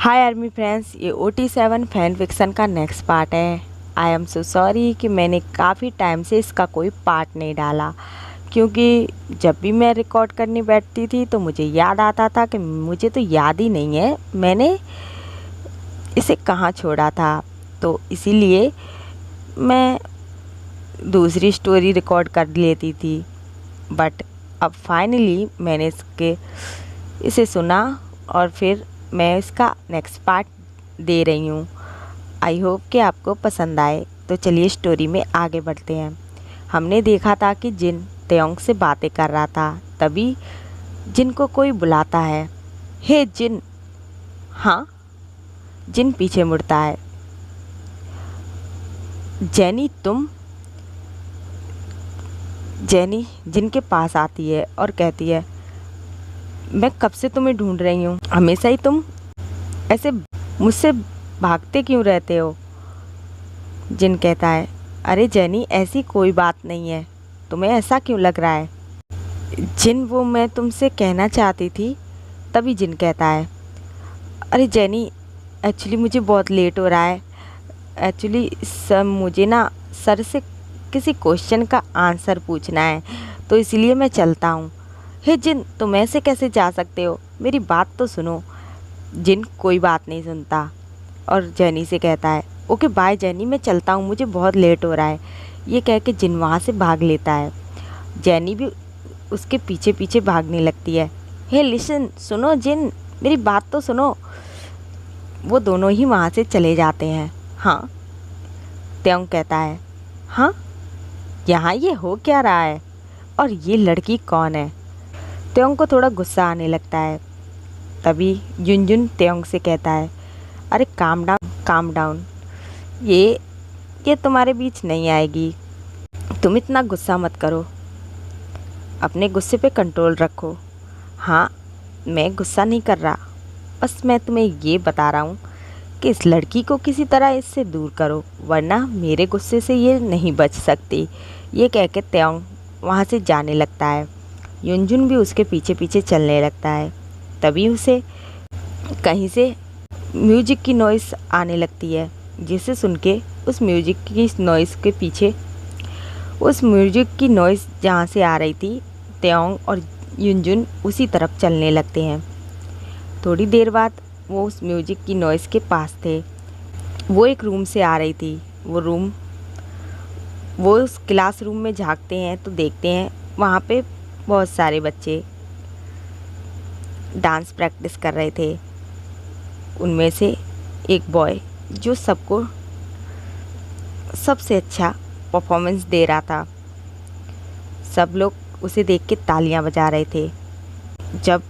हाय army friends, ये OT7 fan fiction का next part है। आई एम सो सॉरी कि मैंने काफ़ी टाइम से इसका कोई पार्ट नहीं डाला, क्योंकि जब भी मैं रिकॉर्ड करने बैठती थी तो मुझे याद आता था कि मुझे तो याद ही नहीं है मैंने इसे कहाँ छोड़ा था। तो इसीलिए मैं दूसरी स्टोरी रिकॉर्ड कर लेती थी। बट अब फाइनली मैंने इसे सुना और फिर मैं इसका नेक्स्ट पार्ट दे रही हूँ। आई होप कि आपको पसंद आए। तो चलिए स्टोरी में आगे बढ़ते हैं। हमने देखा था कि जिन त्योंग से बातें कर रहा था, तभी जिन को कोई बुलाता है, हे जिन। हाँ, जिन पीछे मुड़ता है। जेनी तुम। जेनी जिन के पास आती है और कहती है, मैं कब से तुम्हें ढूंढ रही हूँ, हमेशा ही तुम ऐसे मुझसे भागते क्यों रहते हो। जिन कहता है, अरे जेनी ऐसी कोई बात नहीं है, तुम्हें ऐसा क्यों लग रहा है। जिन वो मैं तुमसे कहना चाहती थी। तभी जिन कहता है, अरे जेनी एक्चुअली मुझे बहुत लेट हो रहा है। एक्चुअली सर मुझे ना सर से किसी क्वेश्चन का आंसर पूछना है, तो इसलिए मैं चलता हूँ। हे जिन, तुम ऐसे कैसे जा सकते हो, मेरी बात तो सुनो। जिन कोई बात नहीं सुनता और जेनी से कहता है, ओके बाय जेनी, मैं चलता हूँ, मुझे बहुत लेट हो रहा है। ये कह के जिन वहाँ से भाग लेता है। जेनी भी उसके पीछे पीछे भागने लगती है। हे लिसन, सुनो जिन, मेरी बात तो सुनो। वो दोनों ही वहाँ से चले जाते हैं। हाँ, त्योंग कहता है, हाँ यहाँ ये हो क्या रहा है और ये लड़की कौन है। त्योंग को थोड़ा गुस्सा आने लगता है। तभी जुनजुन त्योंग से कहता है, अरे काम डाउन काम डाउन, ये तुम्हारे बीच नहीं आएगी। तुम इतना गुस्सा मत करो, अपने गुस्से पे कंट्रोल रखो। हाँ, मैं गुस्सा नहीं कर रहा, बस मैं तुम्हें ये बता रहा हूँ कि इस लड़की को किसी तरह इससे दूर करो, वरना मेरे गुस्से से ये नहीं बच सकती। ये कह के त्योंग वहाँ से जाने लगता है। युनजुन भी उसके पीछे पीछे चलने लगता है। तभी उसे कहीं से म्यूजिक की नॉइस आने लगती है, जिसे सुन के उस म्यूजिक की नॉइस के पीछे, उस म्यूजिक की नॉइस जहाँ से आ रही थी, त्योंग और युनजुन उसी तरफ चलने लगते हैं। थोड़ी देर बाद वो उस म्यूजिक की नॉइस के पास थे। वो एक रूम से आ रही थी। वो उस क्लासरूम में झांकते हैं तो देखते हैं वहाँ पे बहुत सारे बच्चे डांस प्रैक्टिस कर रहे थे। उनमें से एक बॉय जो सबको सबसे अच्छा परफॉर्मेंस दे रहा था। सब लोग उसे देख के तालियां बजा रहे थे। जब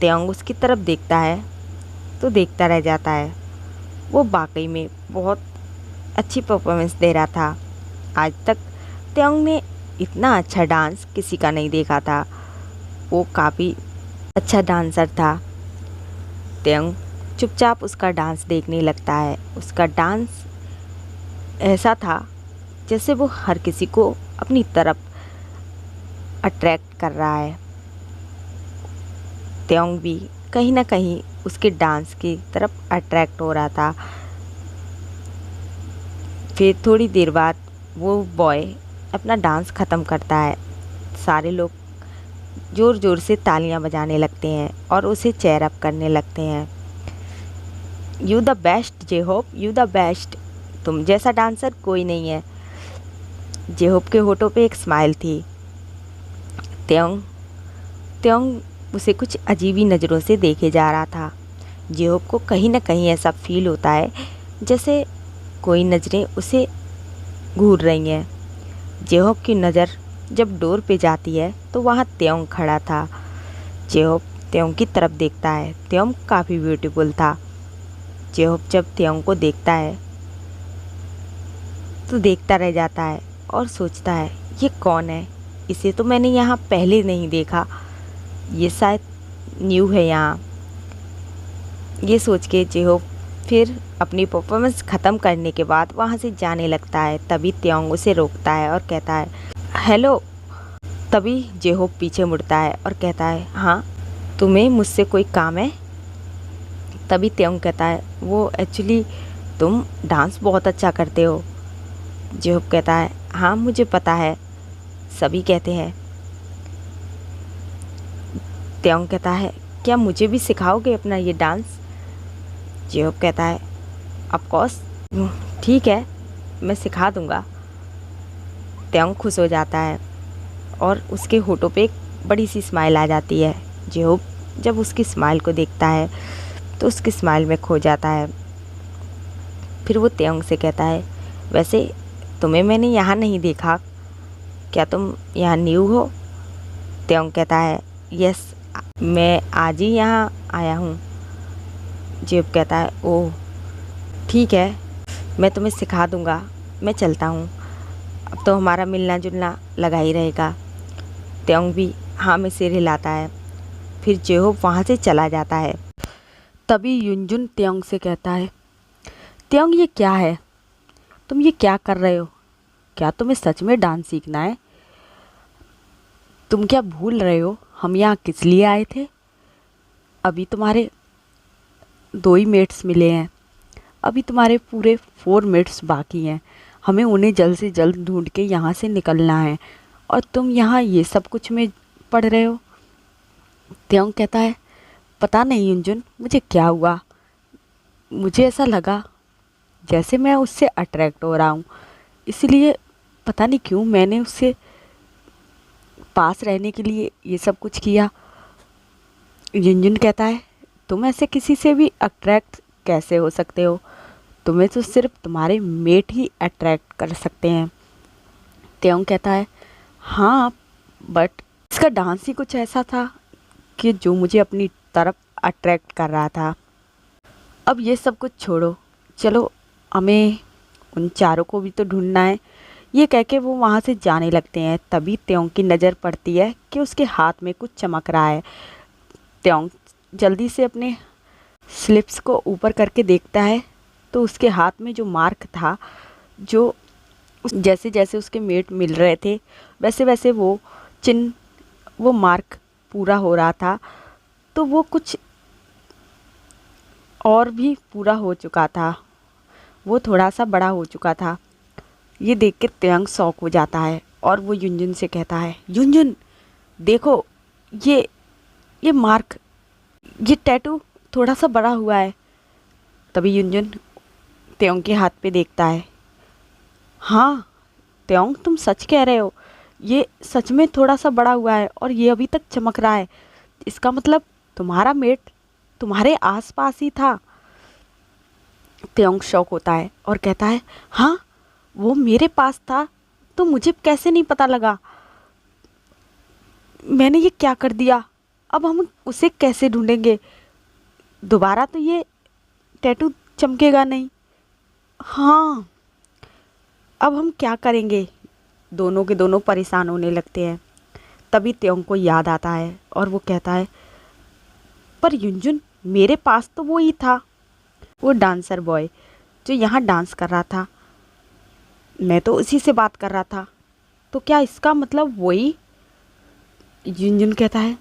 त्योंग उसकी तरफ देखता है तो देखता रह जाता है। वो वाकई में बहुत अच्छी परफॉर्मेंस दे रहा था। आज तक त्योंग ने इतना अच्छा डांस किसी का नहीं देखा था। वो काफ़ी अच्छा डांसर था। त्योंग चुपचाप उसका डांस देखने लगता है। उसका डांस ऐसा था जैसे वो हर किसी को अपनी तरफ अट्रैक्ट कर रहा है। त्योंग भी कहीं ना कहीं उसके डांस की तरफ अट्रैक्ट हो रहा था। फिर थोड़ी देर बाद वो बॉय अपना डांस ख़त्म करता है। सारे लोग ज़ोर ज़ोर से तालियां बजाने लगते हैं और उसे चेयर अप करने लगते हैं। You the best J-Hope, you the best, तुम जैसा डांसर कोई नहीं है। जे-होप के होठों पे एक स्माइल थी। त्योंग उसे कुछ अजीब ही नज़रों से देखे जा रहा था। जे-होप को कहीं ना कहीं ऐसा फील होता है जैसे कोई नज़रें उसे घूर रही हैं। जे-होप की नज़र जब डोर पे जाती है तो वहाँ त्योंग खड़ा था। जे-होप त्योंग की तरफ देखता है। त्योंग काफ़ी ब्यूटीफुल था। जे-होप जब त्योंग को देखता है तो देखता रह जाता है और सोचता है, ये कौन है, इसे तो मैंने यहाँ पहले नहीं देखा, ये शायद न्यू है यहाँ। ये सोच के जे-होप फिर अपनी परफॉर्मेंस ख़त्म करने के बाद वहाँ से जाने लगता है। तभी त्योंग उसे रोकता है और कहता है, हेलो। तभी जे-होप पीछे मुड़ता है और कहता है, हाँ तुम्हें मुझसे कोई काम है। तभी त्योंग कहता है वो एक्चुअली तुम डांस बहुत अच्छा करते हो। जेहोप कहता है हाँ मुझे पता है, सभी कहते हैं। त्योंग कहता है क्या मुझे भी सिखाओगे अपना ये डांस? जेहोप कहता है ऑफ कोर्स, ठीक है मैं सिखा दूंगा। त्योंग खुश हो जाता है और उसके होठों पे एक बड़ी सी स्माइल आ जाती है। जेहोप जब उसकी स्माइल को देखता है तो उसकी स्माइल में खो जाता है। फिर वो त्योंग से कहता है वैसे तुम्हें मैंने यहाँ नहीं देखा, क्या तुम यहाँ न्यू हो? त्योंग कहता है यस, मैं आज ही यहाँ आया हूँ। जेहोप कहता है ओह ठीक है, मैं तुम्हें सिखा दूँगा, मैं चलता हूँ, अब तो हमारा मिलना जुलना लगा ही रहेगा। त्योंग भी हाँ में सिर हिलाता है। फिर जेहोप वहाँ से चला जाता है। तभी युनजुन त्योंग से कहता है त्योंग ये क्या है, तुम ये क्या कर रहे हो? क्या तुम्हें सच में डांस सीखना है? तुम क्या भूल रहे हो हम यहाँ किस लिए आए थे? अभी तुम्हारे 2 ही मेट्स मिले हैं, अभी तुम्हारे पूरे 4 मिनट्स बाकी हैं। हमें उन्हें जल्द से जल्द ढूंढ के यहाँ से निकलना है और तुम यहाँ ये सब कुछ में पढ़ रहे हो। त्योंग कहता है पता नहीं युनजुन मुझे क्या हुआ, मुझे ऐसा लगा जैसे मैं उससे अट्रैक्ट हो रहा हूँ, इसलिए पता नहीं क्यों मैंने उससे पास रहने के लिए ये सब कुछ किया। युनजुन कहता है तुम ऐसे किसी से भी अट्रैक्ट कैसे हो सकते हो, तुम्हें तो सिर्फ तुम्हारे मेट ही अट्रैक्ट कर सकते हैं। त्योंग कहता है हाँ बट इसका डांस ही कुछ ऐसा था कि जो मुझे अपनी तरफ अट्रैक्ट कर रहा था। अब ये सब कुछ छोड़ो, चलो हमें उन चारों को भी तो ढूंढना है। ये कह के वो वहाँ से जाने लगते हैं। तभी त्योंग की नज़र पड़ती है कि उसके हाथ में कुछ चमक रहा है। त्योंग जल्दी से अपने स्लिप्स को ऊपर करके देखता है तो उसके हाथ में जो मार्क था, जो जैसे जैसे उसके मेट मिल रहे थे वैसे वैसे वो चिन्ह, वो मार्क पूरा हो रहा था, तो वो कुछ और भी पूरा हो चुका था, वो थोड़ा सा बड़ा हो चुका था। ये देख के त्योंग शॉक हो जाता है और वो युनजुन से कहता है युनजुन देखो ये मार्क, ये टैटू थोड़ा सा बड़ा हुआ है। तभी युनजुन त्योंग के हाथ पे देखता है। हाँ त्योंग तुम सच कह रहे हो, ये सच में थोड़ा सा बड़ा हुआ है और ये अभी तक चमक रहा है, इसका मतलब तुम्हारा मेट तुम्हारे आसपास ही था। त्योंग शॉक होता है और कहता है हाँ वो मेरे पास था तो मुझे कैसे नहीं पता लगा, मैंने ये क्या कर दिया, अब हम उसे कैसे ढूंढेंगे, दोबारा तो ये टैटू चमकेगा नहीं। हाँ अब हम क्या करेंगे? दोनों के दोनों परेशान होने लगते हैं। तभी त्योंग को याद आता है और वो कहता है पर युनजुन मेरे पास तो वो ही था, वो डांसर बॉय जो यहाँ डांस कर रहा था, मैं तो उसी से बात कर रहा था, तो क्या इसका मतलब वही? युनजुन कहता है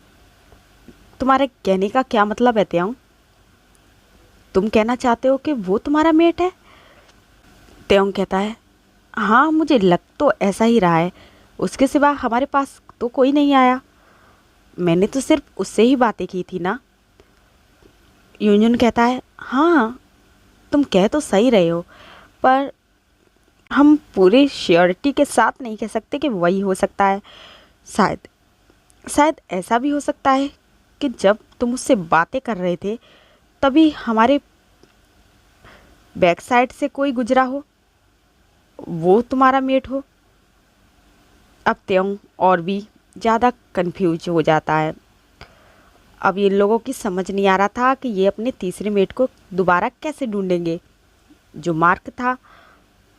तुम्हारे कहने का क्या मतलब है त्योंग, तुम कहना चाहते हो कि वो तुम्हारा मेट है? त्योंग कहता है हाँ मुझे लग तो ऐसा ही रहा है, उसके सिवा हमारे पास तो कोई नहीं आया, मैंने तो सिर्फ उससे ही बातें की थी ना। युनजुन कहता है हाँ तुम कह तो सही रहे हो, पर हम पूरी श्योरिटी के साथ नहीं कह सकते कि वही हो सकता है। शायद ऐसा भी हो सकता है कि जब तुम उससे बातें कर रहे थे तभी हमारे बैक साइड से कोई गुजरा हो, वो तुम्हारा मेट हो। अब त्योंग और भी ज़्यादा कंफ्यूज हो जाता है। अब ये लोगों की समझ नहीं आ रहा था कि ये अपने तीसरे मेट को दोबारा कैसे ढूंढेंगे। जो मार्क था,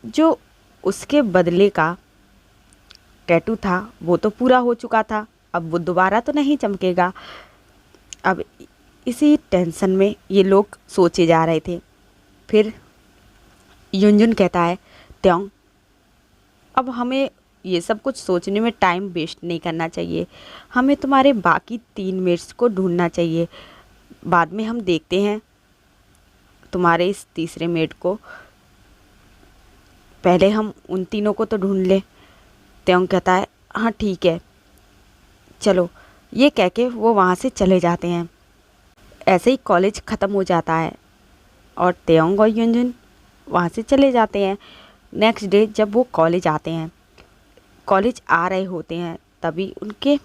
जो उसके बदले का टैटू था, वो तो पूरा हो चुका था, अब वो दोबारा तो नहीं चमकेगा। अब इसी टेंशन में ये लोग सोचे जा रहे थे। फिर युनजुन कहता है त्योंग अब हमें ये सब कुछ सोचने में टाइम वेस्ट नहीं करना चाहिए, हमें तुम्हारे बाकी 3 मेट्स को ढूंढना चाहिए, बाद में हम देखते हैं तुम्हारे इस तीसरे मेड को, पहले हम उन तीनों को तो ढूंढ ले। त्योंग कहता है हाँ ठीक है चलो। ये कह के वो वहाँ से चले जाते हैं। ऐसे ही कॉलेज ख़त्म हो जाता है और त्योंग और यूनजुन वहाँ से चले जाते हैं। नेक्स्ट डे जब वो कॉलेज आते हैं, कॉलेज आ रहे होते हैं, तभी उनके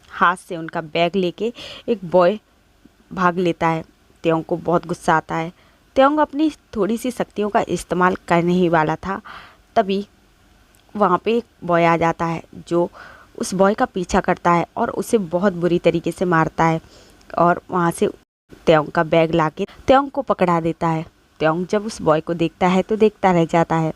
हाथ से उनका बैग लेके एक बॉय भाग लेता है। त्योंग को बहुत गुस्सा आता है। त्योंग अपनी थोड़ी सी शक्तियों का इस्तेमाल करने ही वाला था, तभी वहाँ पे एक बॉय आ जाता है जो उस बॉय का पीछा करता है और उसे बहुत बुरी तरीके से मारता है और वहाँ से त्योंग का बैग लाके त्योंग को पकड़ा देता है। त्योंग जब उस बॉय को देखता है तो देखता रह जाता है।